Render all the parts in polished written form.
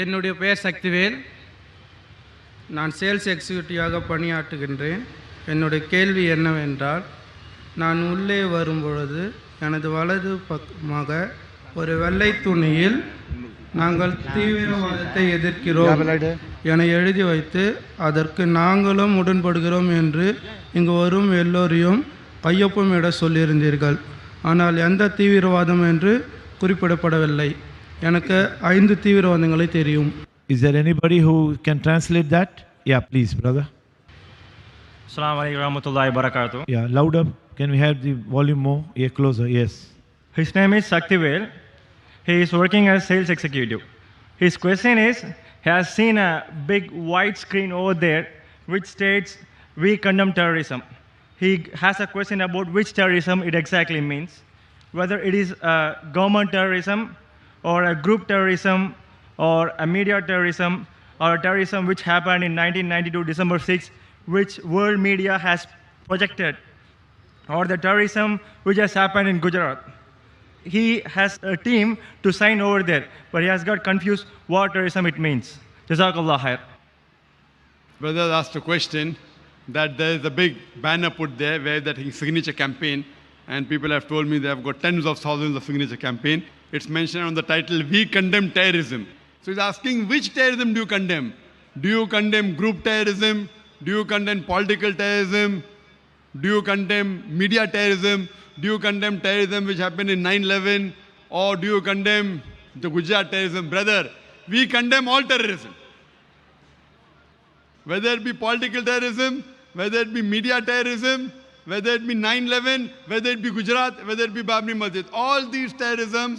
என்னுடைய பெயர் சக்திவேல். நான் சேல்ஸ் எக்ஸிக்யூட்டிவாக பணியாற்றுகின்றேன். என்னுடைய கேள்வி என்னவென்றால், நான் உள்ளே வரும்பொழுது எனது வலது பக்கமாக ஒரு வெள்ளை துணியில் நாங்கள் தீவிரவாதத்தை எதிர்க்கிறோம் என எழுதி வைத்து அதற்கு நாங்களும் உடன்படுகிறோம் என்று இங்கு வரும் எல்லோரையும் கையொப்பமிட சொல்லியிருந்தீர்கள். ஆனால் எந்த தீவிரவாதம் என்று குறிப்பிடப்படவில்லை. எனக்கு 5 தீவிரவாதங்களை தெரியும். Is there anybody who can translate that? Yeah, please, brother. Assalamu alaikum warahmatullahi wabarakatuh. Yeah, louder. Can we have the volume more? Yeah, closer. Yes. His name is Saktivel. He is working as sales executive. His question is, he has seen a big white screen over there which states, "We condemn terrorism." He has a question about which terrorism it exactly means, whether it is government terrorism or a group terrorism or a media terrorism or a terrorism which happened in 1992 December 6, which world media has projected, or the terrorism which has happened in Gujarat. He has a team to sign over there, but he has got confused what terrorism it means. Jazakallah khair. Brother asked a question that there is a big banner put there where that signature campaign, and people have told me they have got tens of thousands of signature campaign. It's mentioned on the title, "We condemn terrorism." So he's asking, which terrorism do you condemn? Do you condemn group terrorism? Do you condemn political terrorism? Do you condemn media terrorism? Do you condemn terrorism which happened in 9/11? Or do you condemn the Gujarat terrorism? Brother, we condemn all terrorism. Whether it be political terrorism, whether it be media terrorism, whether it be 9/11, whether it be Gujarat, whether it be Babri Masjid, all these terrorisms,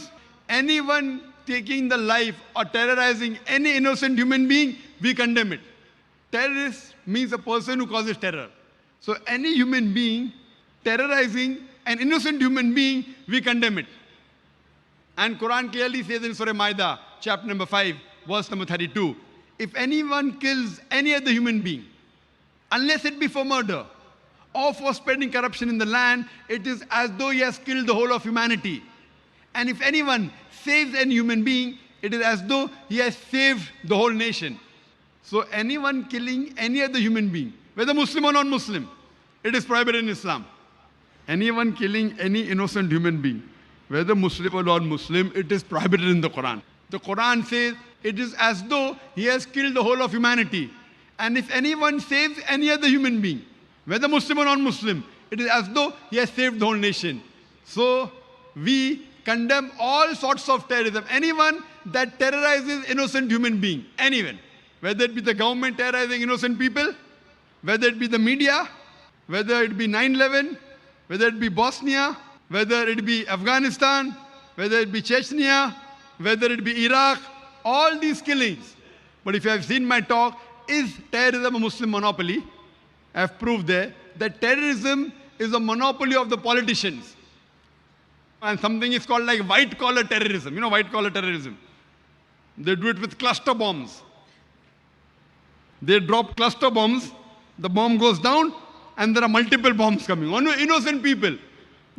anyone taking the life or terrorizing any innocent human being, we condemn it. Terrorist means a person who causes terror. So any human being terrorizing an innocent human being, we condemn it. And Quran clearly says in Surah Maida, chapter number 5, verse number 32, if anyone kills any other human being, unless it be for murder or for spreading corruption in the land, it is as though he has killed the whole of humanity. And if anyone saves any human being, it is as though he has saved the whole nation. So anyone killing any other human being, whether Muslim or non-Muslim, it is prohibited in Islam. Anyone killing any innocent human being, whether Muslim or non-Muslim, it is prohibited in the Quran. The Quran says it is as though he has killed the whole of humanity. And if anyone saves any other human being, whether Muslim or non-Muslim, it is as though he has saved the whole nation. So we condemn all sorts of terrorism. Anyone that terrorizes innocent human being, anyone, whether it be the government terrorizing innocent people, whether it be the media, whether it be 9/11, whether it be Bosnia, whether it be Afghanistan, whether it be Chechnya, whether it be Iraq, all these killings. But if you have seen my talk, is terrorism a Muslim monopoly? I have proved there that terrorism is a monopoly of the politicians. And something is called like white collar terrorism. You know white collar terrorism? They do it with cluster bombs. They drop cluster bombs, the bomb goes down, and there are multiple bombs coming on innocent people.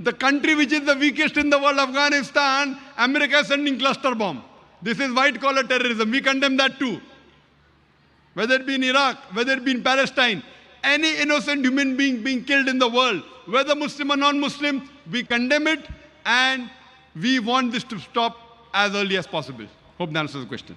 The country which is the weakest in the world, Afghanistan, America is sending cluster bomb. This is white collar terrorism. We condemn that too. Whether it be in Iraq, whether it be in Palestine, any innocent human being killed in the world, whether Muslim or non-Muslim, we condemn it, and we want this to stop as early as possible. Hope that answers the question.